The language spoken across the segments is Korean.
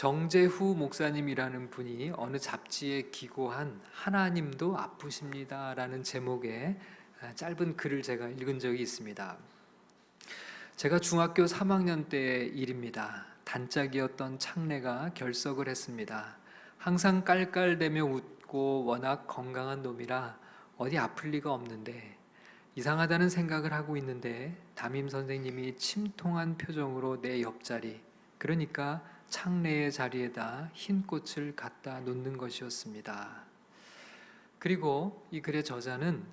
정재후 목사님이라는 분이 어느 잡지에 기고한 하나님도 아프십니다라는 제목의 짧은 글을 제가 읽은 적이 있습니다. 제가 중학교 3학년 때의 일입니다. 단짝이었던 창래가 결석을 했습니다. 항상 깔깔대며 웃고 워낙 건강한 놈이라 어디 아플 리가 없는데 이상하다는 생각을 하고 있는데 담임 선생님이 침통한 표정으로 내 옆자리, 그러니까 창래의 자리에다 흰 꽃을 갖다 놓는 것이었습니다. 그리고 이 글의 저자는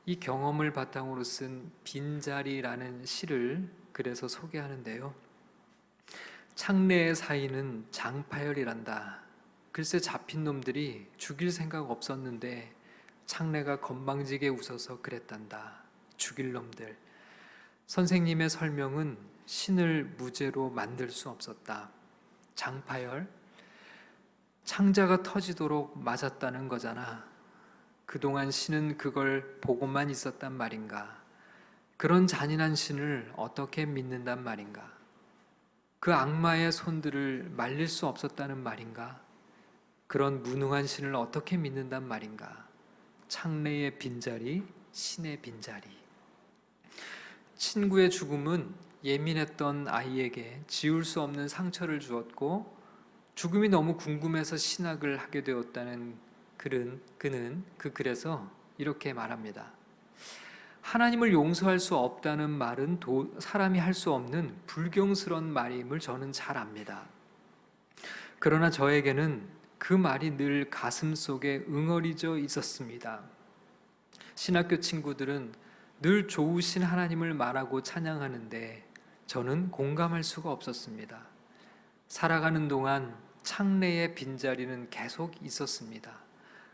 이 경험을 바탕으로 쓴 빈자리라는 시를 글에서 소개하는데요. 창래의 사이는 장파열이란다. 글쎄 잡힌 놈들이 죽일 생각 없었는데 창래가 건방지게 웃어서 그랬단다. 죽일 놈들. 선생님의 설명은 신을 무죄로 만들 수 없었다. 장파열, 창자가 터지도록 맞았다는 거잖아. 그동안 신은 그걸 보고만 있었단 말인가? 그런 잔인한 신을 어떻게 믿는단 말인가? 그 악마의 손들을 말릴 수 없었다는 말인가? 그런 무능한 신을 어떻게 믿는단 말인가? 창래의 빈자리, 신의 빈자리. 친구의 죽음은 예민했던 아이에게 지울 수 없는 상처를 주었고 죽음이 너무 궁금해서 신학을 하게 되었다는 그는 그 글에서 이렇게 말합니다. 하나님을 용서할 수 없다는 말은 사람이 할 수 없는 불경스러운 말임을 저는 잘 압니다. 그러나 저에게는 그 말이 늘 가슴 속에 응어리져 있었습니다. 신학교 친구들은 늘 좋으신 하나님을 말하고 찬양하는데 저는 공감할 수가 없었습니다. 살아가는 동안 창래의 빈자리는 계속 있었습니다.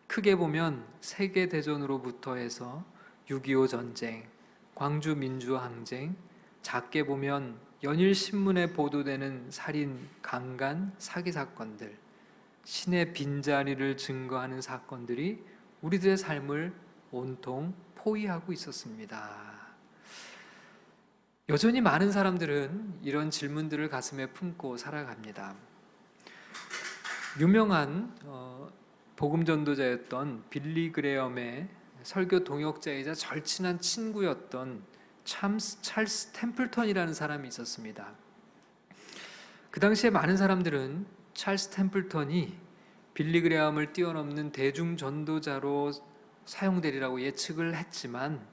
크게 보면 세계대전으로부터 해서 6.25 전쟁, 광주 민주항쟁, 작게 보면 연일신문에 보도되는 살인, 강간, 사기 사건들, 신의 빈자리를 증거하는 사건들이 우리들의 삶을 온통 포위하고 있었습니다. 여전히 많은 사람들은 이런 질문들을 가슴에 품고 살아갑니다. 유명한 복음 전도자였던 빌리 그레엄의 설교 동역자이자 절친한 친구였던 찰스 템플턴이라는 사람이 있었습니다. 그 당시에 많은 사람들은 찰스 템플턴이 빌리 그레엄을 뛰어넘는 대중 전도자로 사용되리라고 예측을 했지만,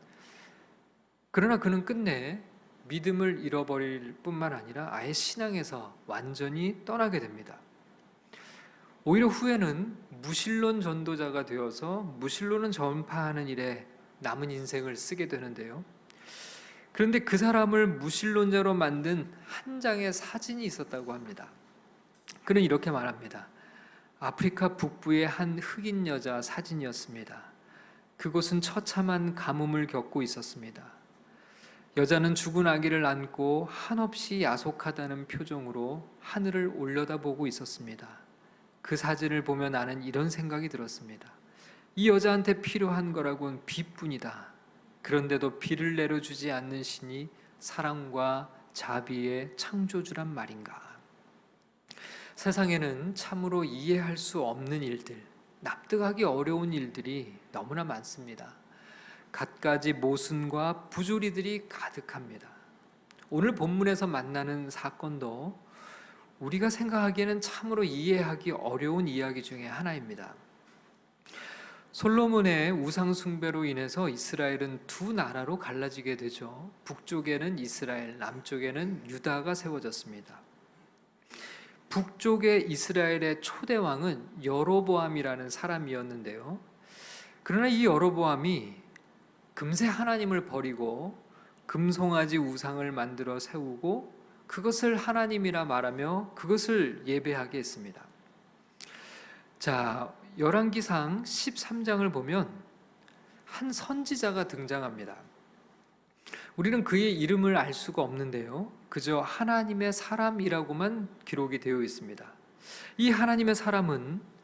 그러나 그는 끝내 믿음을 잃어버릴 뿐만 아니라 아예 신앙에서 완전히 떠나게 됩니다. 오히려 후에는 무신론 전도자가 되어서 무신론은 전파하는 일에 남은 인생을 쓰게 되는데요. 그런데 그 사람을 무신론자로 만든 한 장의 사진이 있었다고 합니다. 그는 이렇게 말합니다. 아프리카 북부의 한 흑인 여자 사진이었습니다. 그곳은 처참한 가뭄을 겪고 있었습니다. 여자는 죽은 아기를 안고 한없이 야속하다는 표정으로 하늘을 올려다보고 있었습니다. 그 사진을 보며 나는 이런 생각이 들었습니다. 이 여자한테 필요한 거라고는 비뿐이다. 그런데도 비를 내려주지 않는 신이 사랑과 자비의 창조주란 말인가. 세상에는 참으로 이해할 수 없는 일들, 납득하기 어려운 일들이 너무나 많습니다. 갖가지 모순과 부조리들이 가득합니다. 오늘 본문에서 만나는 사건도 우리가 생각하기에는 참으로 이해하기 어려운 이야기 중에 하나입니다. 솔로몬의 우상 숭배로 인해서 이스라엘은 두 나라로 갈라지게 되죠. 북쪽에는 이스라엘, 남쪽에는 유다가 세워졌습니다. 북쪽의 이스라엘의 초대 왕은 여로보암이라는 사람이었는데요. 그러나 이 여로보암이 금세 하나님을 버리고 금송아지 우상을 만들어 세우고 그것을 하나님이라 말하며 그것을 예배하게 했습니다. 자, 열왕기상 13장을 보면 한 선지자가 등장합니다. 우리는 그의 이름을 알 수가 없는데요. 그저 하나님의 사람이라고만 기록이 되어 있습니다. 이 하나님의 사람은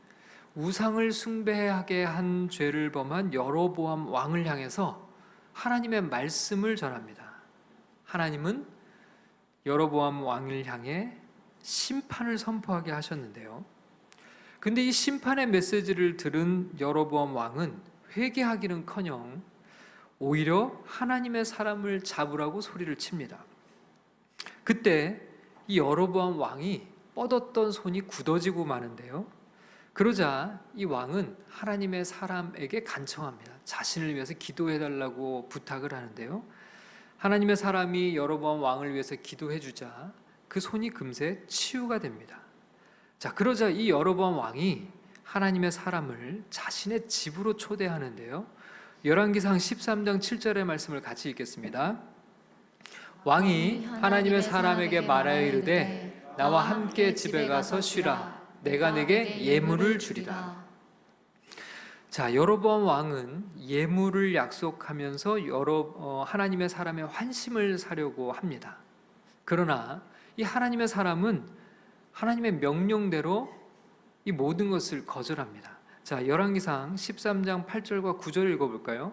우상을 숭배하게 한 죄를 범한 여로보암 왕을 향해서 하나님의 말씀을 전합니다. 하나님은 여로보암 왕을 향해 심판을 선포하게 하셨는데요. 근데 이 심판의 메시지를 들은 여로보암 왕은 회개하기는커녕 오히려 하나님의 사람을 잡으라고 소리를 칩니다. 그때 이 여로보암 왕이 뻗었던 손이 굳어지고 마는데요. 그러자 이 왕은 하나님의 사람에게 간청합니다. 자신을 위해서 기도해달라고 부탁을 하는데요. 하나님의 사람이 여로보암 왕을 위해서 기도해주자 그 손이 금세 치유가 됩니다. 자, 그러자 이 여로보암 왕이 하나님의 사람을 자신의 집으로 초대하는데요. 열왕기상 13장 7절의 말씀을 같이 읽겠습니다. 왕이 하나님의 사람에게 말하여 이르되 나와 함께 집에 가서 쉬라. 내가 내게 예물을 주리라. 자, 여로보암 왕은 예물을 약속하면서 하나님의 사람의 환심을 사려고 합니다. 그러나 이 하나님의 사람은 하나님의 명령대로 이 모든 것을 거절합니다. 자, 열왕기상 13장 8절과 9절 읽어볼까요?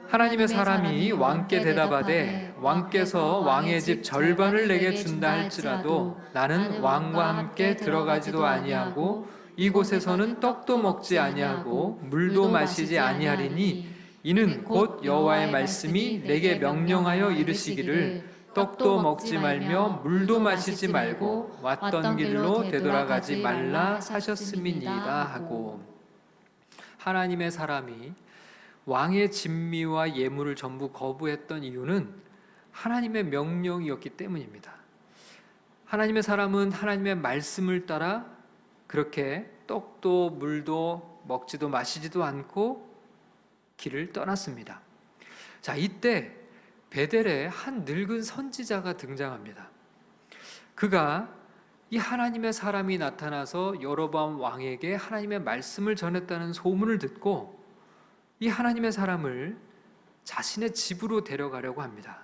하나님의 사람이 왕께 대답하되 왕께서 왕의 집 절반을 내게 준다 할지라도 나는 왕과 함께 들어가지도 아니하고 이곳에서는 떡도 먹지 아니하고 물도 마시지 아니하리니 이는 곧 여호와의 말씀이 내게 명령하여 이르시기를 떡도 먹지 말며 물도 마시지 말고 왔던 길로 되돌아가지 말라 하셨음이니이다 하고, 하나님의 사람이 왕의 진미와 예물을 전부 거부했던 이유는 하나님의 명령이었기 때문입니다. 하나님의 사람은 하나님의 말씀을 따라 그렇게 떡도 물도 먹지도 마시지도 않고 길을 떠났습니다. 자, 이때 베델에 한 늙은 선지자가 등장합니다. 그가 이 하나님의 사람이 나타나서 여로보암 왕에게 하나님의 말씀을 전했다는 소문을 듣고 이 하나님의 사람을 자신의 집으로 데려가려고 합니다.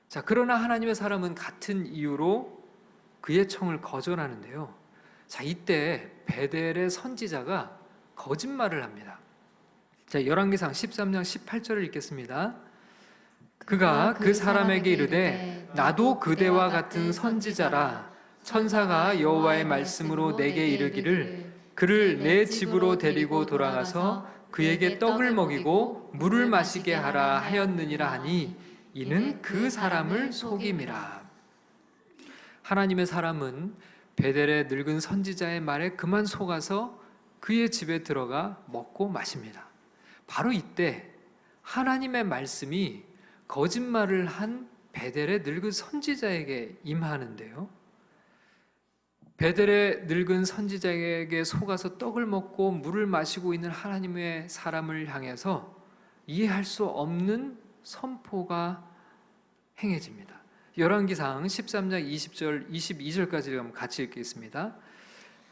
자, 그러나 하나님의 사람은 같은 이유로 그의 청을 거절하는데요. 자, 이때 베델의 선지자가 거짓말을 합니다. 자, 열왕기상 13장 18절을 읽겠습니다. 그가 그 사람에게 이르되 나도 그대와 같은 선지자라. 천사가 여호와의 말씀으로 내게 이르기를 그를 내 집으로 데리고 돌아가서 그에게 떡을 먹이고 물을 마시게 하라 하였느니라 하니 이는 그 사람을 속임이라. 하나님의 사람은 베델의 늙은 선지자의 말에 그만 속아서 그의 집에 들어가 먹고 마십니다. 바로 이때 하나님의 말씀이 거짓말을 한 베델의 늙은 선지자에게 임하는데요. 베델의 늙은 선지자에게 속아서 떡을 먹고 물을 마시고 있는 하나님의 사람을 향해서 이해할 수 없는 선포가 행해집니다. 열왕기상 13장 20절 22절까지 같이 읽겠습니다.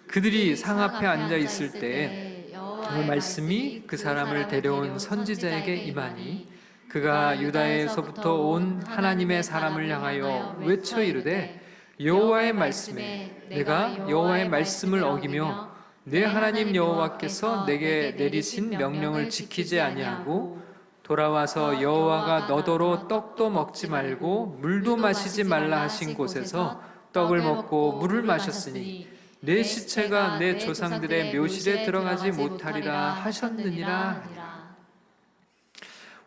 그들이 상 앞에 앉아 있을 때에 그 말씀이 그 사람을 데려온 선지자에게 임하니 그가 유다에서부터 온 하나님의 사람을 향하여 외쳐 이르되 여호와의 말씀에 내가 여호와의 말씀을 어기며 내 하나님 여호와께서 내게 내리신 명령을 지키지 아니하고 돌아와서 여호와가 너더러 떡도 먹지 말고 물도 마시지 말라 하신 곳에서 떡을 먹고 물을 마셨으니 내 시체가 내 조상들의 묘실에 들어가지 못하리라 하셨느니라.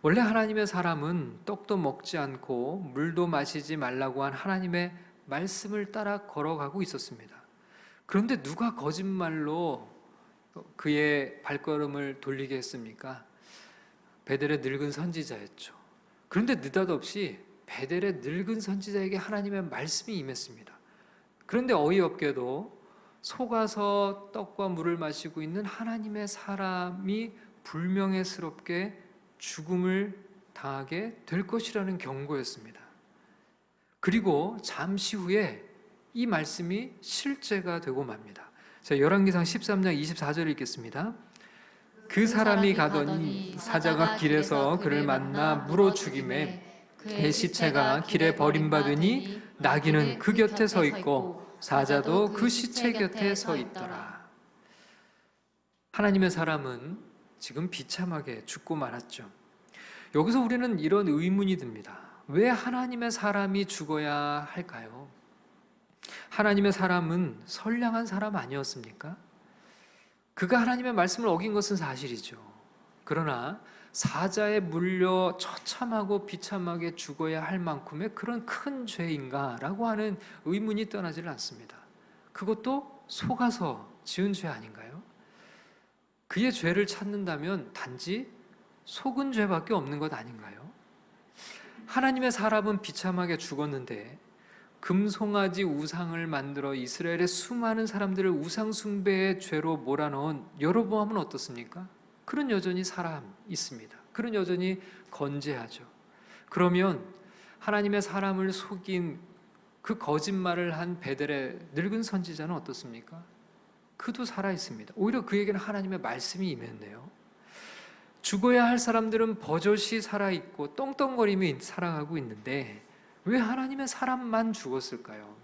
원래 하나님의 사람은 떡도 먹지 않고 물도 마시지 말라고 한 하나님의 말씀을 따라 걸어가고 있었습니다. 그런데 누가 거짓말로 그의 발걸음을 돌리게 했습니까? 베델의 늙은 선지자였죠. 그런데 느닷없이 베델의 늙은 선지자에게 하나님의 말씀이 임했습니다. 그런데 어이없게도 속아서 떡과 물을 마시고 있는 하나님의 사람이 불명예스럽게 죽음을 당하게 될 것이라는 경고였습니다. 그리고 잠시 후에 이 말씀이 실제가 되고 맙니다. 자, 열왕기상 13장 24절을 읽겠습니다. 그 사람이 가더니 사자가 길에서 그를 만나 물어 죽이매 그의 시체가 길에 버림받으니 나귀는 그 곁에 서 있고 사자도 그 시체 곁에 서 있더라. 하나님의 사람은 지금 비참하게 죽고 말았죠. 여기서 우리는 이런 의문이 듭니다. 왜 하나님의 사람이 죽어야 할까요? 하나님의 사람은 선량한 사람 아니었습니까? 그가 하나님의 말씀을 어긴 것은 사실이죠. 그러나 사자에 물려 처참하고 비참하게 죽어야 할 만큼의 그런 큰 죄인가라고 하는 의문이 떠나질 않습니다. 그것도 속아서 지은 죄 아닌가요? 그의 죄를 찾는다면 단지 속은 죄밖에 없는 것 아닌가요? 하나님의 사람은 비참하게 죽었는데 금송아지 우상을 만들어 이스라엘의 수많은 사람들을 우상 숭배의 죄로 몰아넣은 여로보암은 어떻습니까? 그는 여전히 살아 있습니다. 그는 여전히 건재하죠. 그러면 하나님의 사람을 속인 그 거짓말을 한 베델의 늙은 선지자는 어떻습니까? 그도 살아 있습니다. 오히려 그에게는 하나님의 말씀이 임했네요. 죽어야 할 사람들은 버젓이 살아 있고 떵떵거리며 살아가고 있는데 왜 하나님의 사람만 죽었을까요?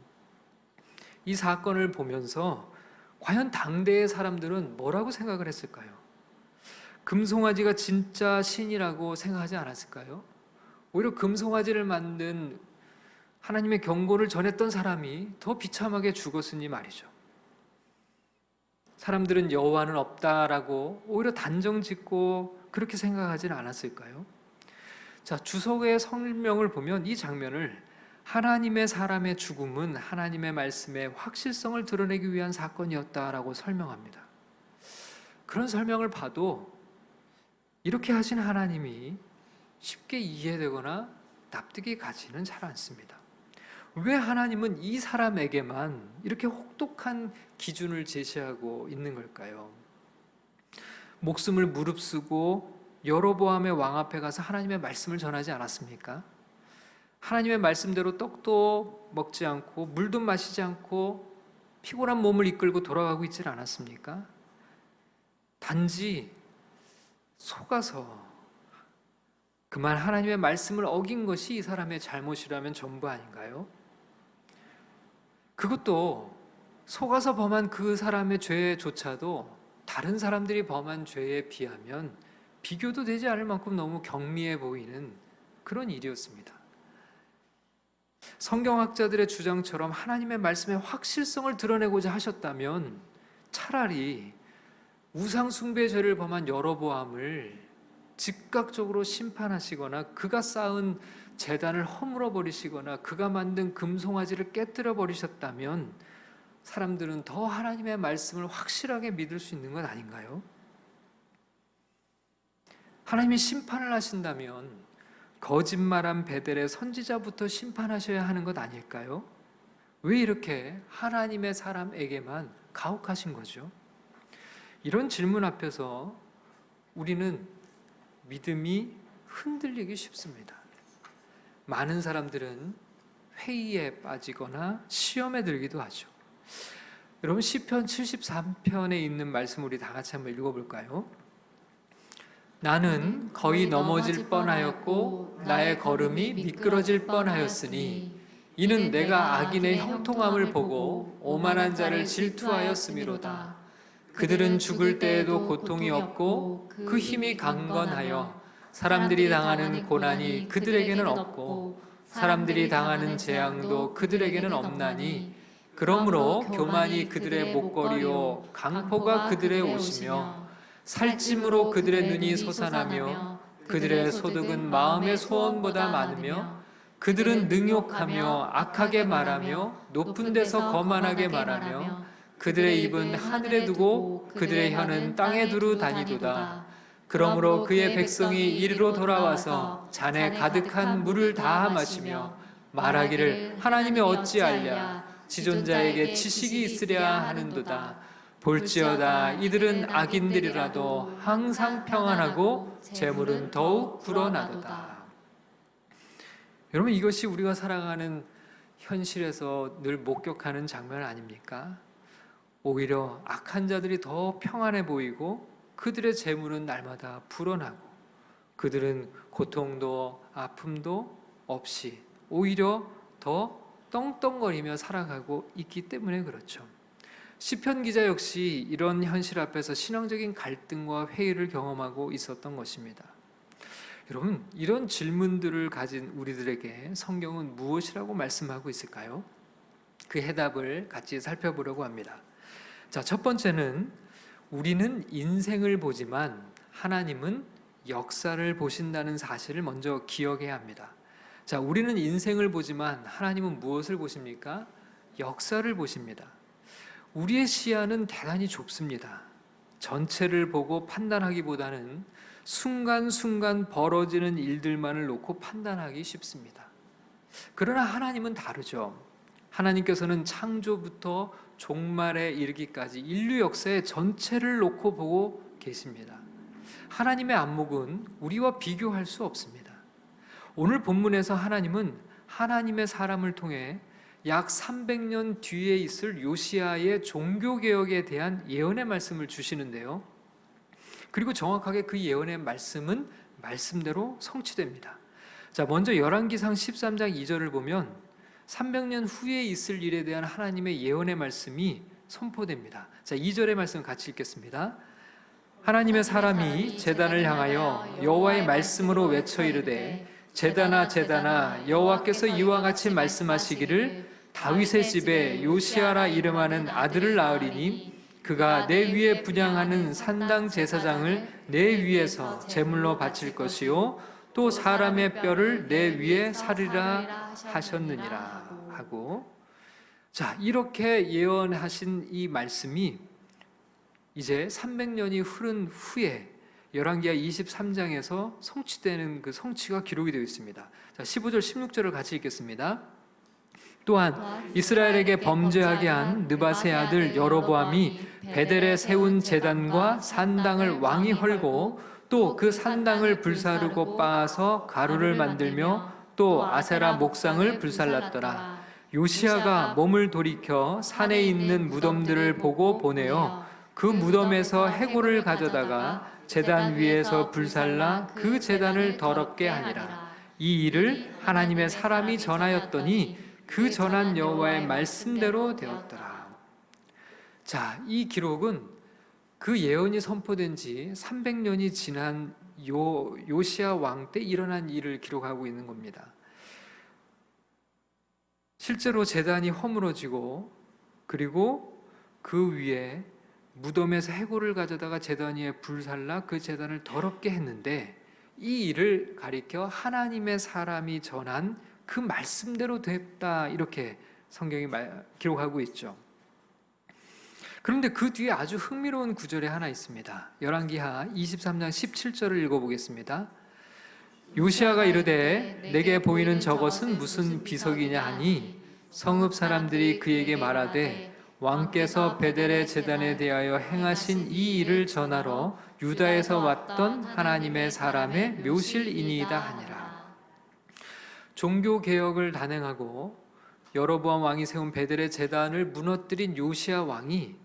이 사건을 보면서 과연 당대의 사람들은 뭐라고 생각을 했을까요? 금송아지가 진짜 신이라고 생각하지 않았을까요? 오히려 금송아지를 만든 하나님의 경고를 전했던 사람이 더 비참하게 죽었으니 말이죠. 사람들은 여호와는 없다라고 오히려 단정짓고 그렇게 생각하지는 않았을까요? 자, 주석의 설명을 보면 이 장면을 하나님의 사람의 죽음은 하나님의 말씀의 확실성을 드러내기 위한 사건이었다라고 설명합니다. 그런 설명을 봐도 이렇게 하신 하나님이 쉽게 이해되거나 납득이 가지는 잘 않습니다. 왜 하나님은 이 사람에게만 이렇게 혹독한 기준을 제시하고 있는 걸까요? 목숨을 무릅쓰고 여로보암의 왕 앞에 가서 하나님의 말씀을 전하지 않았습니까? 하나님의 말씀대로 떡도 먹지 않고 물도 마시지 않고 피곤한 몸을 이끌고 돌아가고 있지 않았습니까? 단지 속아서 그만 하나님의 말씀을 어긴 것이 이 사람의 잘못이라면 전부 아닌가요? 그것도 속아서 범한 그 사람의 죄조차도 다른 사람들이 범한 죄에 비하면 비교도 되지 않을 만큼 너무 경미해 보이는 그런 일이었습니다. 성경학자들의 주장처럼 하나님의 말씀의 확실성을 드러내고자 하셨다면 차라리 우상 숭배 죄를 범한 여로보암을 즉각적으로 심판하시거나 그가 쌓은 제단을 허물어 버리시거나 그가 만든 금송아지를 깨뜨려 버리셨다면 사람들은 더 하나님의 말씀을 확실하게 믿을 수 있는 것 아닌가요? 하나님이 심판을 하신다면 거짓말한 베델의 선지자부터 심판하셔야 하는 것 아닐까요? 왜 이렇게 하나님의 사람에게만 가혹하신 거죠? 이런 질문 앞에서 우리는 믿음이 흔들리기 쉽습니다. 많은 사람들은 회의에 빠지거나 시험에 들기도 하죠. 여러분 시편 73편에 있는 말씀 우리 다 같이 한번 읽어볼까요? 나는 거의 넘어질 뻔하였고 나의 걸음이 미끄러질 뻔하였으니 이는 내가 악인의 형통함을 보고 오만한 자를 질투하였음이로다. 그들은 죽을 때에도 고통이 없고 그 힘이 강건하여 사람들이 당하는 고난이 그들에게는 없고 사람들이 당하는 재앙도 그들에게는 없나니 그러므로 교만이 그들의 목걸이요 강포가 그들의 옷이며 살찜으로 그들의 눈이 솟아나며 그들의 소득은 마음의 소원보다 많으며 그들은 능욕하며 악하게 말하며 높은 데서 거만하게 말하며 그들의 입은 하늘에 두고 그들의 혀는 땅에 두루 다니도다. 그러므로 그의 백성이 이리로 돌아와서 잔에 가득한 물을 다 마시며 말하기를 하나님이 어찌하랴 지존자에게 지식이 있으랴 하는도다. 볼지어다 이들은 악인들이라도 항상 평안하고 재물은 더욱 불어나도다. 여러분 이것이 우리가 살아가는 현실에서 늘 목격하는 장면 아닙니까? 오히려 악한 자들이 더 평안해 보이고 그들의 재물은 날마다 불어나고 그들은 고통도 아픔도 없이 오히려 더 떵떵거리며 살아가고 있기 때문에 그렇죠. 시편 기자 역시 이런 현실 앞에서 신앙적인 갈등과 회의를 경험하고 있었던 것입니다. 여러분, 이런 질문들을 가진 우리들에게 성경은 무엇이라고 말씀하고 있을까요? 그 해답을 같이 살펴보려고 합니다. 자, 첫 번째는 우리는 인생을 보지만 하나님은 역사를 보신다는 사실을 먼저 기억해야 합니다. 자, 우리는 인생을 보지만 하나님은 무엇을 보십니까? 역사를 보십니다. 우리의 시야는 대단히 좁습니다. 전체를 보고 판단하기보다는 순간순간 벌어지는 일들만을 놓고 판단하기 쉽습니다. 그러나 하나님은 다르죠. 하나님께서는 창조부터 종말에 이르기까지 인류 역사의 전체를 놓고 보고 계십니다. 하나님의 안목은 우리와 비교할 수 없습니다. 오늘 본문에서 하나님은 하나님의 사람을 통해 약 300년 뒤에 있을 요시야의 종교개혁에 대한 예언의 말씀을 주시는데요. 그리고 정확하게 그 예언의 말씀은 말씀대로 성취됩니다. 자, 먼저 열왕기상 13장 2절을 보면 300년 후에 있을 일에 대한 하나님의 예언의 말씀이 선포됩니다. 자, 2절의 말씀 같이 읽겠습니다. 하나님의 사람이 제단을 향하여 여호와의 말씀으로 외쳐 이르되 제단아 제단아 여호와께서 이와 같이 말씀하시기를 다윗의 집에 요시야라 이름하는 아들을 낳으리니 그가 내 위에 분향하는 산당 제사장을 내 위에서 제물로 바칠 것이요 또 사람의 뼈를 내 위에 살리라 하셨느니라 하고, 자, 이렇게 예언하신 이 말씀이 이제 300년이 흐른 후에 열왕기하 23장에서 성취되는 그 성취가 기록이 되어 있습니다. 자, 15절 16절을 같이 읽겠습니다. 또한 이스라엘에게 범죄하게 한 느밧의 아들 여로보암이 베델에 세운 제단과 산당을 왕이 헐고 또 그 산당을 불사르고 빻아서 가루를 만들며 또 아세라 목상을 불살랐더라. 요시야가 몸을 돌이켜 산에 있는 무덤들을 보고 보내어 그 무덤에서 해골을 가져다가 제단 위에서 불살라 그 제단을 더럽게 하니라. 이 일을 하나님의 사람이 전하였더니 그 전한 여호와의 말씀대로 되었더라. 자, 이 기록은 그 예언이 선포된 지 300년이 지난 요시야 왕 때 일어난 일을 기록하고 있는 겁니다. 실제로 제단이 허물어지고 그리고 그 위에 무덤에서 해골을 가져다가 제단 위에 불살라 그 제단을 더럽게 했는데, 이 일을 가리켜 하나님의 사람이 전한 그 말씀대로 됐다, 이렇게 성경이 기록하고 있죠. 그런데 그 뒤에 아주 흥미로운 구절이 하나 있습니다. 열왕기하 23장 17절을 읽어보겠습니다. 요시야가 이르되 내게 보이는 저것은 무슨 비석이냐 하니 성읍 사람들이 그에게 말하되 왕께서 베델의 제단에 대하여 행하신 이 일을 전하러 유다에서 왔던 하나님의 사람의 묘실이니이다 하니라. 종교개혁을 단행하고 여로보암 왕이 세운 베델의 제단을 무너뜨린 요시야 왕이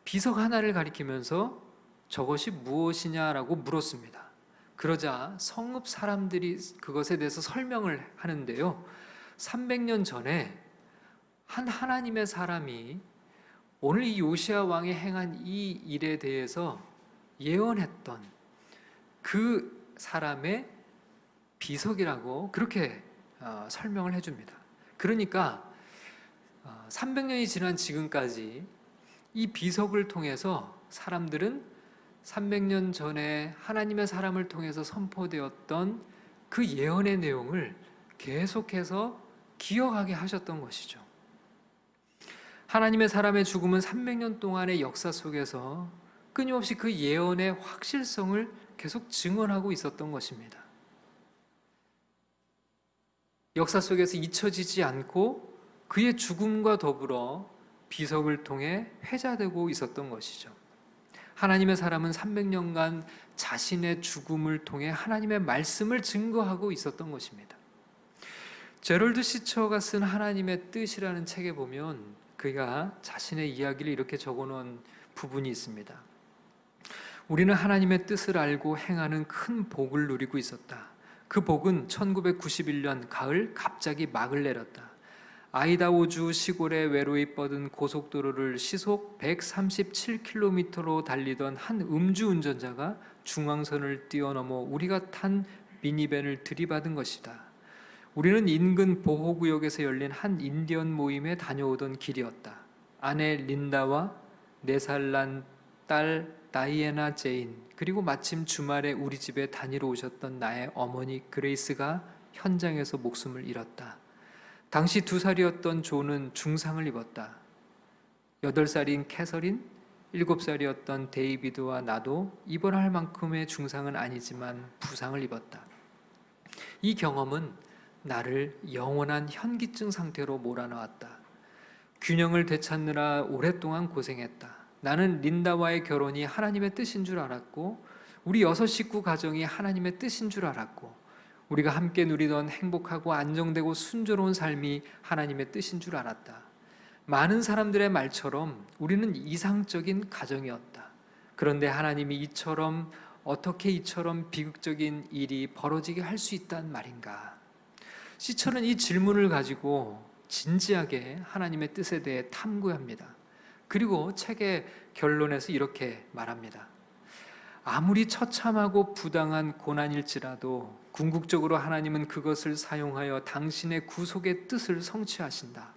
비석 하나를 가리키면서 저것이 무엇이냐라고 물었습니다. 그러자 성읍 사람들이 그것에 대해서 설명을 하는데요, 300년 전에 한 하나님의 사람이 오늘 이 요시야 왕이 행한 이 일에 대해서 예언했던 그 사람의 비석이라고 그렇게 설명을 해줍니다. 그러니까 300년이 지난 지금까지 이 비석을 통해서 사람들은 300년 전에 하나님의 사람을 통해서 선포되었던 그 예언의 내용을 계속해서 기억하게 하셨던 것이죠. 하나님의 사람의 죽음은 300년 동안의 역사 속에서 끊임없이 그 예언의 확실성을 계속 증언하고 있었던 것입니다. 역사 속에서 잊혀지지 않고 그의 죽음과 더불어 비석을 통해 회자되고 있었던 것이죠. 하나님의 사람은 300년간 자신의 죽음을 통해 하나님의 말씀을 증거하고 있었던 것입니다. 제럴드 시처가 쓴 하나님의 뜻이라는 책에 보면 그가 자신의 이야기를 이렇게 적어놓은 부분이 있습니다. 우리는 하나님의 뜻을 알고 행하는 큰 복을 누리고 있었다. 그 복은 1991년 가을 갑자기 막을 내렸다. 아이다호주 시골에 외로이 뻗은 고속도로를 시속 137km로 달리던 한 음주운전자가 중앙선을 뛰어넘어 우리가 탄 미니밴을 들이받은 것이다. 우리는 인근 보호구역에서 열린 한 인디언 모임에 다녀오던 길이었다. 아내 린다와 4살 난 딸 다이애나 제인, 그리고 마침 주말에 우리 집에 다니러 오셨던 나의 어머니 그레이스가 현장에서 목숨을 잃었다. 당시 2살이었던 조는 중상을 입었다. 8살인 캐서린, 7살이었던 데이비드와 나도 입원할 만큼의 중상은 아니지만 부상을 입었다. 이 경험은 나를 영원한 현기증 상태로 몰아넣었다. 균형을 되찾느라 오랫동안 고생했다. 나는 린다와의 결혼이 하나님의 뜻인 줄 알았고, 우리 6식구 가정이 하나님의 뜻인 줄 알았고, 우리가 함께 누리던 행복하고 안정되고 순조로운 삶이 하나님의 뜻인 줄 알았다. 많은 사람들의 말처럼 우리는 이상적인 가정이었다. 그런데 하나님이 어떻게 이처럼 비극적인 일이 벌어지게 할 수 있단 말인가? 시처는 이 질문을 가지고 진지하게 하나님의 뜻에 대해 탐구합니다. 그리고 책의 결론에서 이렇게 말합니다. 아무리 처참하고 부당한 고난일지라도 궁극적으로 하나님은 그것을 사용하여 당신의 구속의 뜻을 성취하신다.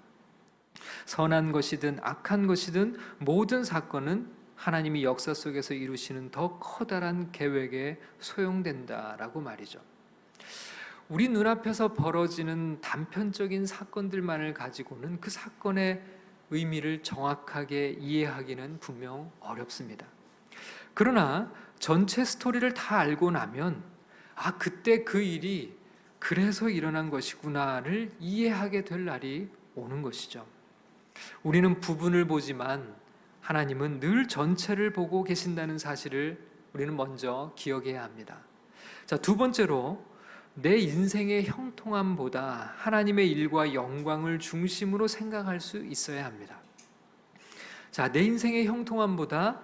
선한 것이든 악한 것이든 모든 사건은 하나님이 역사 속에서 이루시는 더 커다란 계획에 소용된다라고 말이죠. 우리 눈앞에서 벌어지는 단편적인 사건들만을 가지고는 그 사건의 의미를 정확하게 이해하기는 분명 어렵습니다. 그러나 전체 스토리를 다 알고 나면 그때 그 일이 그래서 일어난 것이구나를 이해하게 될 날이 오는 것이죠. 우리는 부분을 보지만 하나님은 늘 전체를 보고 계신다는 사실을 우리는 먼저 기억해야 합니다. 자, 2번째로 내 인생의 형통함보다 하나님의 일과 영광을 중심으로 생각할 수 있어야 합니다. 자, 내 인생의 형통함보다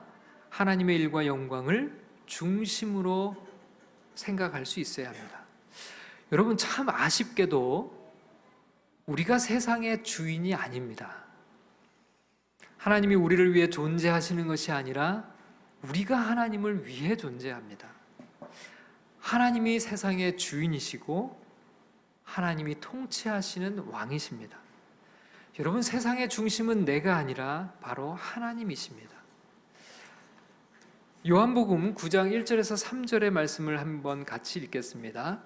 하나님의 일과 영광을 중심으로 생각할 수 있어야 합니다. 여러분, 참 아쉽게도 우리가 세상의 주인이 아닙니다. 하나님이 우리를 위해 존재하시는 것이 아니라 우리가 하나님을 위해 존재합니다. 하나님이 세상의 주인이시고 하나님이 통치하시는 왕이십니다. 여러분, 세상의 중심은 내가 아니라 바로 하나님이십니다. 요한복음 9장 1절에서 3절의 말씀을 한번 같이 읽겠습니다.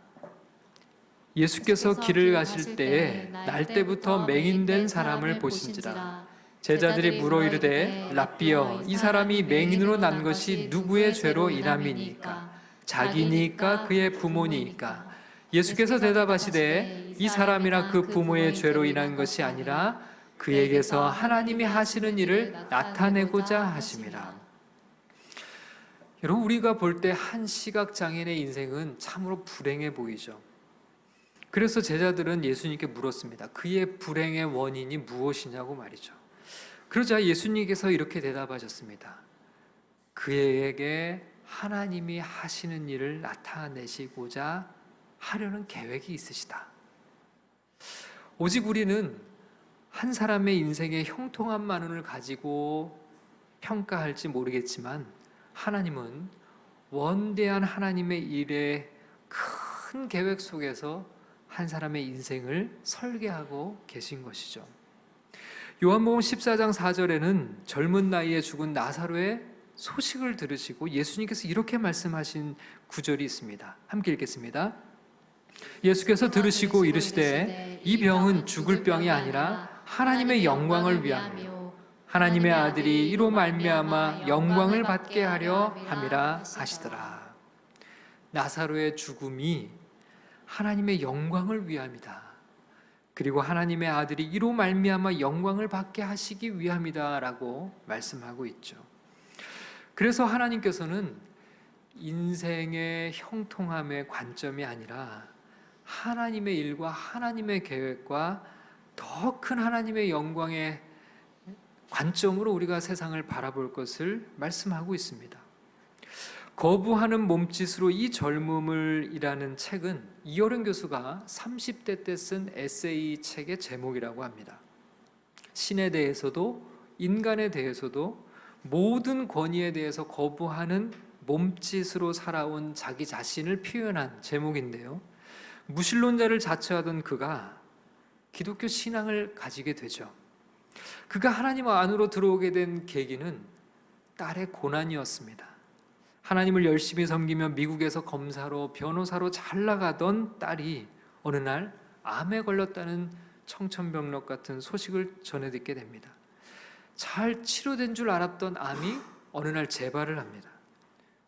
예수께서 길을 가실 때에 날 때부터 맹인된 사람을 보신지라. 제자들이 물어 이르되 랍비여, 이 사람이 맹인으로 난 것이 누구의 죄로 인함이니까? 자기니까 그의 부모니까? 예수께서 대답하시되 이 사람이나 그 부모의 죄로 인한 것이 아니라 그에게서 하나님이 하시는 일을 나타내고자 하심이라. 여러분, 우리가 볼 때 한 시각장애인의 인생은 참으로 불행해 보이죠. 그래서 제자들은 예수님께 물었습니다. 그의 불행의 원인이 무엇이냐고 말이죠. 그러자 예수님께서 이렇게 대답하셨습니다. 그에게 하나님이 하시는 일을 나타내시고자 하려는 계획이 있으시다. 오직 우리는 한 사람의 인생의 형통함만을 가지고 평가할지 모르겠지만 하나님은 원대한 하나님의 일의 큰 계획 속에서 한 사람의 인생을 설계하고 계신 것이죠. 요한복음 14장 4절에는 젊은 나이에 죽은 나사로의 소식을 들으시고 예수님께서 이렇게 말씀하신 구절이 있습니다. 함께 읽겠습니다. 예수께서 들으시고 이르시되 이 병은 죽을 병이 아니라 하나님의 영광을 위함이요 하나님의 아들이 이로 말미암아 영광을 받게 하려 함이라 하시더라. 나사로의 죽음이 하나님의 영광을 위함이다. 그리고 하나님의 아들이 이로 말미암아 영광을 받게 하시기 위함이다라고 말씀하고 있죠. 그래서 하나님께서는 인생의 형통함의 관점이 아니라 하나님의 일과 하나님의 계획과 더 큰 하나님의 영광의 관점으로 우리가 세상을 바라볼 것을 말씀하고 있습니다. 거부하는 몸짓으로 이 젊음을 이라는 책은 이어른 교수가 30대 때 쓴 에세이 책의 제목이라고 합니다. 신에 대해서도 인간에 대해서도 모든 권위에 대해서 거부하는 몸짓으로 살아온 자기 자신을 표현한 제목인데요. 무신론자를 자처하던 그가 기독교 신앙을 가지게 되죠. 그가 하나님 안으로 들어오게 된 계기는 딸의 고난이었습니다. 하나님을 열심히 섬기며 미국에서 검사로 변호사로 잘 나가던 딸이 어느 날 암에 걸렸다는 청천벽력 같은 소식을 전해 듣게 됩니다. 잘 치료된 줄 알았던 암이 어느 날 재발을 합니다.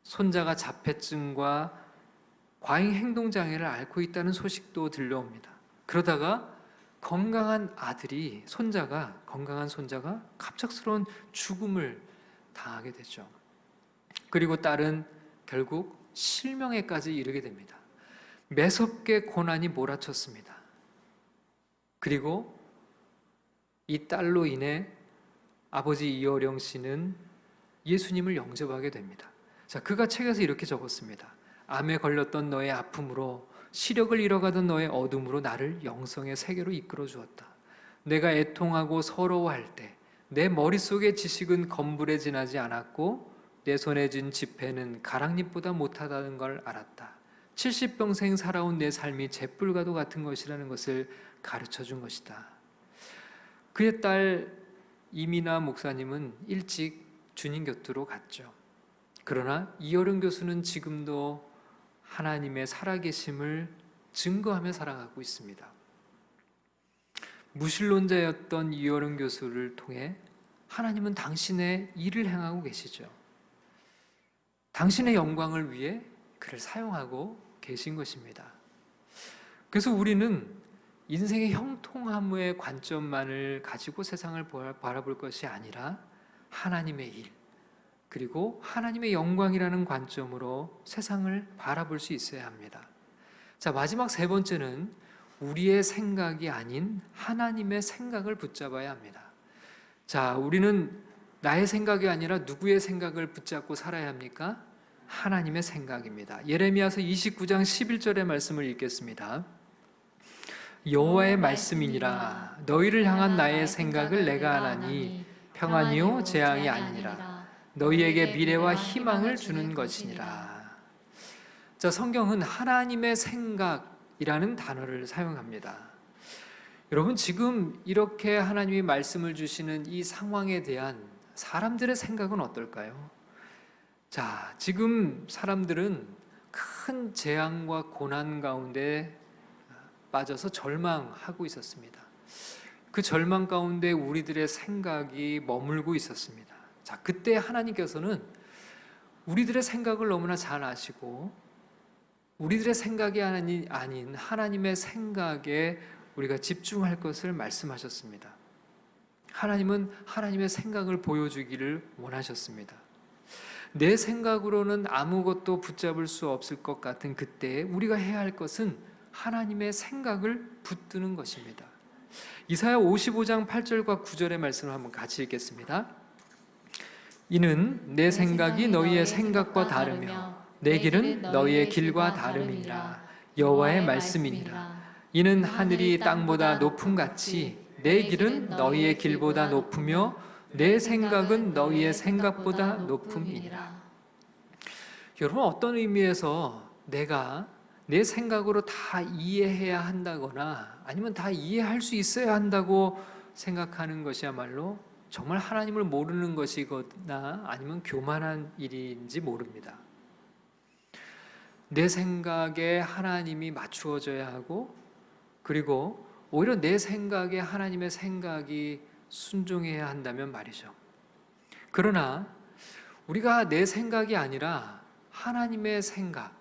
손자가 자폐증과 과잉 행동 장애를 앓고 있다는 소식도 들려옵니다. 그러다가 건강한 손자가 갑작스러운 죽음을 당하게 되죠. 그리고 딸은 결국 실명에까지 이르게 됩니다. 매섭게 고난이 몰아쳤습니다. 그리고 이 딸로 인해 아버지 이어령 씨는 예수님을 영접하게 됩니다. 자, 그가 책에서 이렇게 적었습니다. 암에 걸렸던 너의 아픔으로, 시력을 잃어가던 너의 어둠으로 나를 영성의 세계로 이끌어 주었다. 내가 애통하고 서러워할 때 내 머릿속의 지식은 검불에 지나지 않았고 내 손에 쥔 지폐는 가랑잎보다 못하다는 걸 알았다. 70평생 살아온 내 삶이 잿불과도 같은 것이라는 것을 가르쳐 준 것이다. 그의 딸 이미나 목사님은 일찍 주님 곁으로 갔죠. 그러나 이어른 교수는 지금도 하나님의 살아계심을 증거하며 살아가고 있습니다. 무신론자였던 이어른 교수를 통해 하나님은 당신의 일을 행하고 계시죠. 당신의 영광을 위해 그를 사용하고 계신 것입니다. 그래서 우리는 인생의 형통함의 관점만을 가지고 세상을 바라볼 것이 아니라 하나님의 일, 그리고 하나님의 영광이라는 관점으로 세상을 바라볼 수 있어야 합니다. 자, 마지막 세 번째는 우리의 생각이 아닌 하나님의 생각을 붙잡아야 합니다. 자, 우리는 나의 생각이 아니라 누구의 생각을 붙잡고 살아야 합니까? 하나님의 생각입니다. 예레미야서 29장 11절의 말씀을 읽겠습니다. 여호와의 말씀이니라. 너희를 향한 나의 생각을 내가 아나니 평안이요 재앙이 아니니라. 너희에게 미래와 희망을 주는 것이니라. 자, 성경은 하나님의 생각이라는 단어를 사용합니다. 여러분, 지금 이렇게 하나님이 말씀을 주시는 이 상황에 대한 사람들의 생각은 어떨까요? 자, 지금 사람들은 큰 재앙과 고난 가운데 빠져서 절망하고 있었습니다. 그 절망 가운데 우리들의 생각이 머물고 있었습니다. 자, 그때 하나님께서는 우리들의 생각을 너무나 잘 아시고 우리들의 생각이 아닌 하나님의 생각에 우리가 집중할 것을 말씀하셨습니다. 하나님은 하나님의 생각을 보여주기를 원하셨습니다. 내 생각으로는 아무것도 붙잡을 수 없을 것 같은 그때 우리가 해야 할 것은 하나님의 생각을 붙드는 것입니다. 이사야 55장 8절과 9절의 말씀을 한번 같이 읽겠습니다. 이는 내 생각이 너희의 생각과 다르며 내 길은 너희의 길과 다름이니라. 여호와의 말씀이니라. 이는 하늘이 땅보다 높음같이 내 길은 너희의 길보다 높으며 내 생각은 너희의 생각보다 높음이니라. 여러분, 어떤 의미에서 내가 내 생각으로 다 이해해야 한다거나 아니면 다 이해할 수 있어야 한다고 생각하는 것이야말로 정말 하나님을 모르는 것이거나 아니면 교만한 일인지 모릅니다. 내 생각에 하나님이 맞추어져야 하고, 그리고 오히려 내 생각에 하나님의 생각이 순종해야 한다면 말이죠. 그러나 우리가 내 생각이 아니라 하나님의 생각,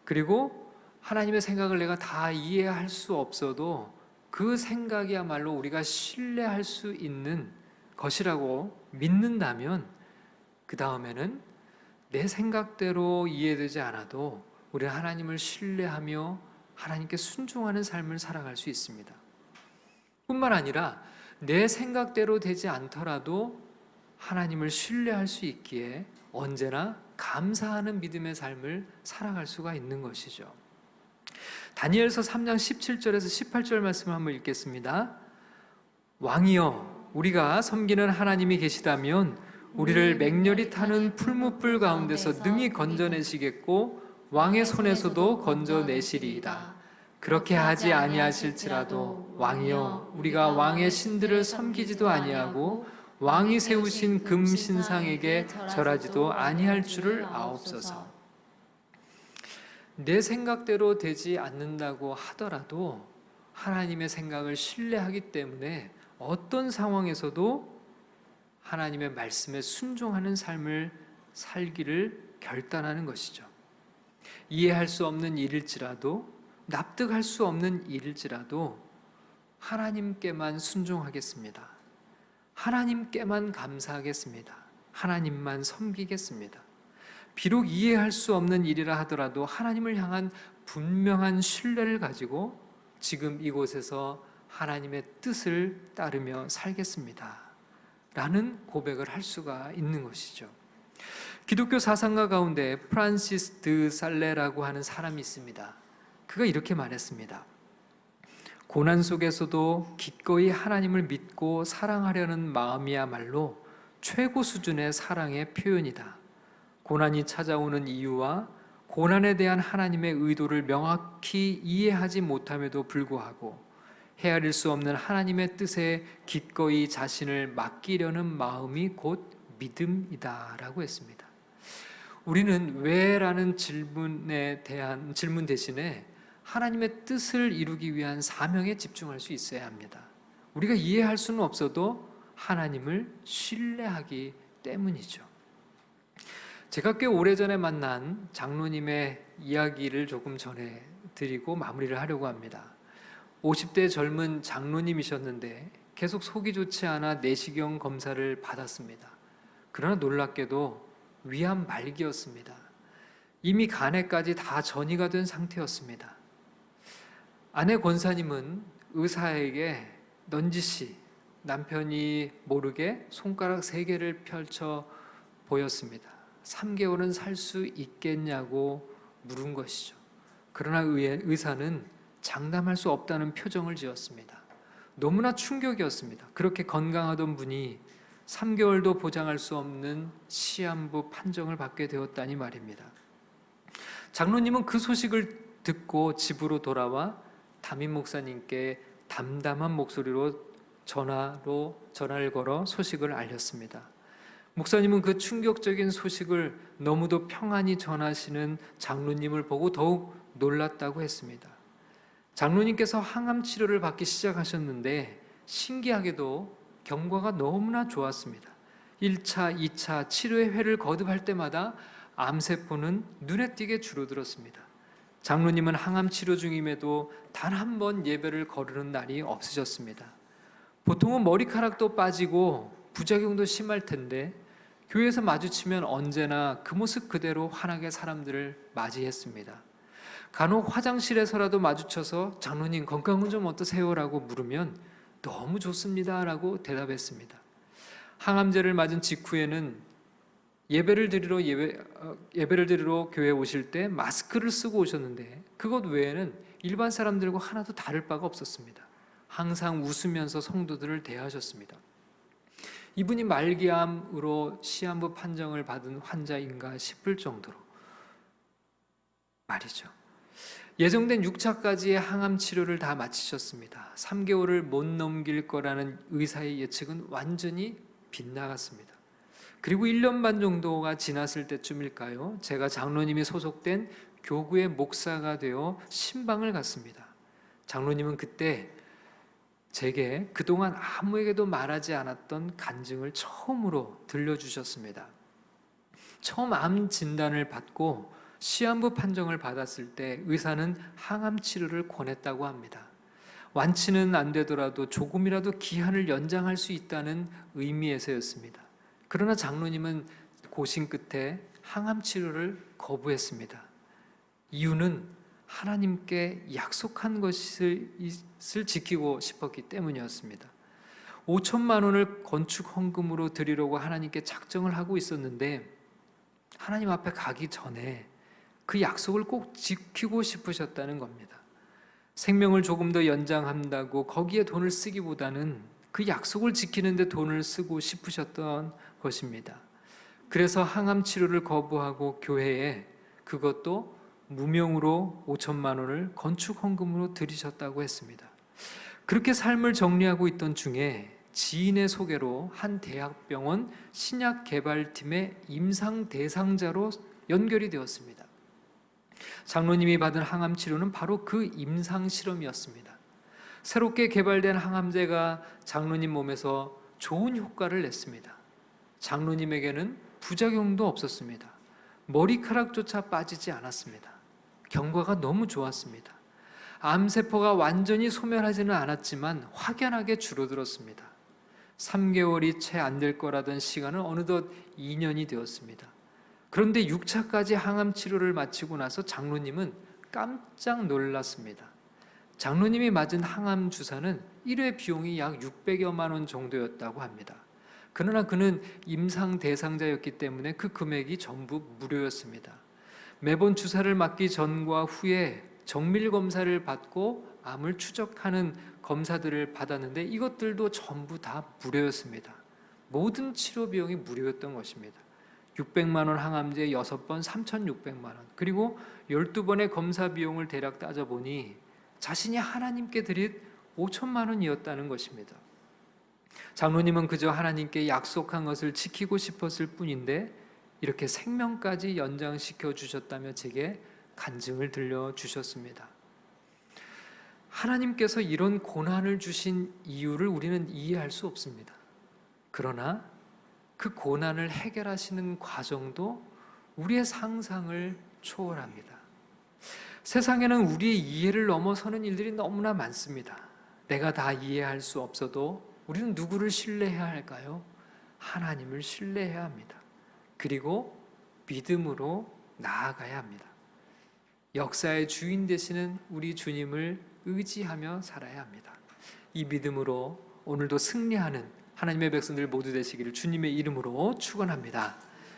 그리고 하나님의 생각을 내가 다 이해할 수 없어도 그 생각이야말로 우리가 신뢰할 수 있는 것이라고 믿는다면 그 다음에는 내 생각대로 이해되지 않아도 우리는 하나님을 신뢰하며 하나님께 순종하는 삶을 살아갈 수 있습니다. 뿐만 아니라 내 생각대로 되지 않더라도 하나님을 신뢰할 수 있기에 언제나 감사하는 믿음의 삶을 살아갈 수가 있는 것이죠. 다니엘서 3장 17절에서 18절 말씀을 한번 읽겠습니다. 왕이여, 우리가 섬기는 하나님이 계시다면 우리를 맹렬히 타는 풀무불 가운데서 능히 건져내시겠고 왕의 손에서도 건져내시리이다. 그렇게 하지 아니하실지라도 왕이여 우리가 왕의 신들을 섬기지도 아니하고 왕이 세우신 금 신상에게 절하지도 아니할 줄을 아옵소서. 내 생각대로 되지 않는다고 하더라도 하나님의 생각을 신뢰하기 때문에 어떤 상황에서도 하나님의 말씀에 순종하는 삶을 살기를 결단하는 것이죠. 이해할 수 없는 일일지라도, 납득할 수 없는 일일지라도 하나님께만 순종하겠습니다. 하나님께만 감사하겠습니다. 하나님만 섬기겠습니다. 비록 이해할 수 없는 일이라 하더라도 하나님을 향한 분명한 신뢰를 가지고 지금 이곳에서 하나님의 뜻을 따르며 살겠습니다. 라는 고백을 할 수가 있는 것이죠. 기독교 사상가 가운데 프란시스 드 살레라고 하는 사람이 있습니다. 그가 이렇게 말했습니다. 고난 속에서도 기꺼이 하나님을 믿고 사랑하려는 마음이야말로 최고 수준의 사랑의 표현이다. 고난이 찾아오는 이유와 고난에 대한 하나님의 의도를 명확히 이해하지 못함에도 불구하고 헤아릴 수 없는 하나님의 뜻에 기꺼이 자신을 맡기려는 마음이 곧 믿음이다 라고 했습니다. 우리는 왜라는 질문 대신에 하나님의 뜻을 이루기 위한 사명에 집중할 수 있어야 합니다. 우리가 이해할 수는 없어도 하나님을 신뢰하기 때문이죠. 제가 꽤 오래전에 만난 장로님의 이야기를 조금 전해드리고 마무리를 하려고 합니다. 50대 젊은 장로님이셨는데 계속 속이 좋지 않아 내시경 검사를 받았습니다. 그러나 놀랍게도 위암 말기였습니다. 이미 간에까지 다 전이가 된 상태였습니다. 아내 권사님은 의사에게 넌지시 남편이 모르게 손가락 3개를 펼쳐 보였습니다. 3개월은 살 수 있겠냐고 물은 것이죠. 그러나 의사는 장담할 수 없다는 표정을 지었습니다. 너무나 충격이었습니다. 그렇게 건강하던 분이 3개월도 보장할 수 없는 시한부 판정을 받게 되었다니 말입니다. 장로님은 그 소식을 듣고 집으로 돌아와 담임 목사님께 담담한 목소리로 전화를 걸어 소식을 알렸습니다. 목사님은 그 충격적인 소식을 너무도 평안히 전하시는 장로님을 보고 더욱 놀랐다고 했습니다. 장로님께서 항암 치료를 받기 시작하셨는데 신기하게도 경과가 너무나 좋았습니다. 1차, 2차 치료의 회를 거듭할 때마다 암세포는 눈에 띄게 줄어들었습니다. 장로님은 항암 치료 중임에도 단 한 번 예배를 거르는 날이 없으셨습니다. 보통은 머리카락도 빠지고 부작용도 심할 텐데 교회에서 마주치면 언제나 그 모습 그대로 환하게 사람들을 맞이했습니다. 간혹 화장실에서라도 마주쳐서 장로님 건강은 좀 어떠세요? 라고 물으면 너무 좋습니다 라고 대답했습니다. 항암제를 맞은 직후에는 예배를 드리러 교회에 오실 때 마스크를 쓰고 오셨는데 그것 외에는 일반 사람들과 하나도 다를 바가 없었습니다. 항상 웃으면서 성도들을 대하셨습니다. 이분이 말기암으로 시한부 판정을 받은 환자인가 싶을 정도로 말이죠. 예정된 6차까지의 항암 치료를 다 마치셨습니다. 3개월을 못 넘길 거라는 의사의 예측은 완전히 빗나갔습니다. 그리고 1년 반 정도가 지났을 때쯤일까요? 제가 장로님이 소속된 교구의 목사가 되어 신방을 갔습니다. 장로님은 그때 제게 그동안 아무에게도 말하지 않았던 간증을 처음으로 들려주셨습니다. 처음 암 진단을 받고 시한부 판정을 받았을 때 의사는 항암 치료를 권했다고 합니다. 완치는 안 되더라도 조금이라도 기한을 연장할 수 있다는 의미에서였습니다. 그러나 장로님은 고심 끝에 항암 치료를 거부했습니다. 이유는 하나님께 약속한 것을 지키고 싶었기 때문이었습니다. 5천만 원을 건축 헌금으로 드리려고 하나님께 작정을 하고 있었는데 하나님 앞에 가기 전에 그 약속을 꼭 지키고 싶으셨다는 겁니다. 생명을 조금 더 연장한다고 거기에 돈을 쓰기보다는 그 약속을 지키는 데 돈을 쓰고 싶으셨던 것입니다. 그래서 항암 치료를 거부하고 교회에 그것도 무명으로 5천만 원을 건축 헌금으로 드리셨다고 했습니다. 그렇게 삶을 정리하고 있던 중에 지인의 소개로 한 대학병원 신약 개발팀의 임상 대상자로 연결이 되었습니다. 장로님이 받은 항암 치료는 바로 그 임상 실험이었습니다. 새롭게 개발된 항암제가 장로님 몸에서 좋은 효과를 냈습니다. 장로님에게는 부작용도 없었습니다. 머리카락조차 빠지지 않았습니다. 경과가 너무 좋았습니다. 암세포가 완전히 소멸하지는 않았지만 확연하게 줄어들었습니다. 3개월이 채 안 될 거라던 시간은 어느덧 2년이 되었습니다. 그런데 6차까지 항암 치료를 마치고 나서 장로님은 깜짝 놀랐습니다. 장로님이 맞은 항암 주사는 1회 비용이 약 600여만 원 정도였다고 합니다. 그러나 그는 임상 대상자였기 때문에 그 금액이 전부 무료였습니다. 매번 주사를 맞기 전과 후에 정밀 검사를 받고 암을 추적하는 검사들을 받았는데 이것들도 전부 다 무료였습니다. 모든 치료 비용이 무료였던 것입니다. 600만 원 항암제 6번 3,600만 원, 그리고 12번의 검사 비용을 대략 따져보니 자신이 하나님께 드린 5천만 원이었다는 것입니다. 장로님은 그저 하나님께 약속한 것을 지키고 싶었을 뿐인데 이렇게 생명까지 연장시켜 주셨다며 제게 간증을 들려주셨습니다. 하나님께서 이런 고난을 주신 이유를 우리는 이해할 수 없습니다. 그러나 그 고난을 해결하시는 과정도 우리의 상상을 초월합니다. 세상에는 우리의 이해를 넘어서는 일들이 너무나 많습니다. 내가 다 이해할 수 없어도 우리는 누구를 신뢰해야 할까요? 하나님을 신뢰해야 합니다. 그리고 믿음으로 나아가야 합니다. 역사의 주인 되시는 우리 주님을 의지하며 살아야 합니다. 이 믿음으로 오늘도 승리하는 하나님의 백성들 모두 되시기를 주님의 이름으로 축원합니다.